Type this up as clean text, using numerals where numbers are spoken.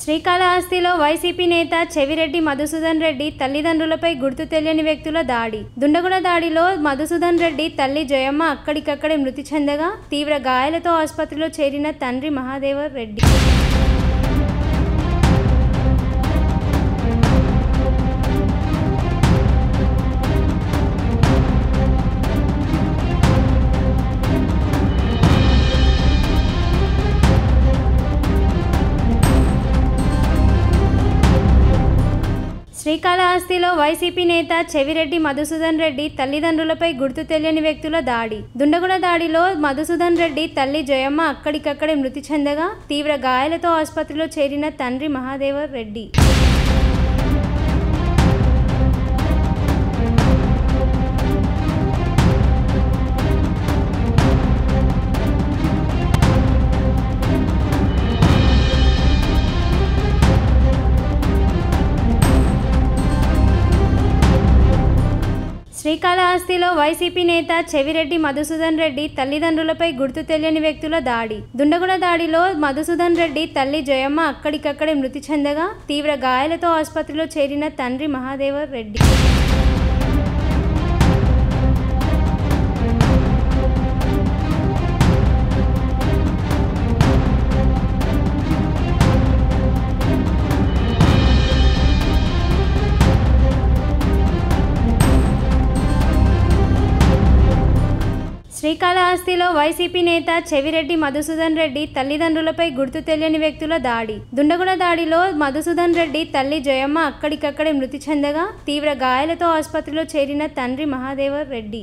శ్రీకాళహస్తిలో YCP నేత చెవిరెడ్డి మధుసూదన్ రెడ్డి తల్లిదండ్రులపై గుర్తు తెలియని వ్యక్తుల దాడి. దుండగుల దాడిలో మధుసూదన్ రెడ్డి తల్లి జయమ్మ అక్కడికక్కడే మృతి చెందగా తీవ్ర గాయాలతో ఆసుపత్రిలో చేరిన తండ్రి మహాదేవర్ రెడ్డి. శ్రీకాళహస్తిలో వైసీపీ నేత చెవిరెడ్డి మధుసూదన్ రెడ్డి తల్లిదండ్రులపై గుర్తు తెలియని వ్యక్తుల దాడి. దుండగుల దాడిలో మధుసూదన్ రెడ్డి తల్లి జయమ్మ అక్కడికక్కడే మృతి చెందగా తీవ్ర గాయాలతో ఆసుపత్రిలో చేరిన తండ్రి మహాదేవర్ రెడ్డి. శ్రీకాళహస్తిలో వైసీపీ నేత చెవిరెడ్డి మధుసూదన్ రెడ్డి తల్లిదండ్రులపై గుర్తు తెలియని వ్యక్తుల దాడి. దుండగుల దాడిలో మధుసూదన్ రెడ్డి తల్లి జయమ్మ అక్కడికక్కడే మృతి చెందగా తీవ్ర గాయాలతో ఆసుపత్రిలో చేరిన తండ్రి మహాదేవర్ రెడ్డి. శ్రీకాళహస్తిలో వైసీపీ నేత చెవిరెడ్డి మధుసూదన్ రెడ్డి తల్లిదండ్రులపై గుర్తు తెలియని వ్యక్తుల దాడి. దుండగుల దాడిలో మధుసూదన్ రెడ్డి తల్లి జయమ్మ అక్కడికక్కడే మృతి చెందగా తీవ్ర గాయాలతో ఆసుపత్రిలో చేరిన తండ్రి మహాదేవర్ రెడ్డి.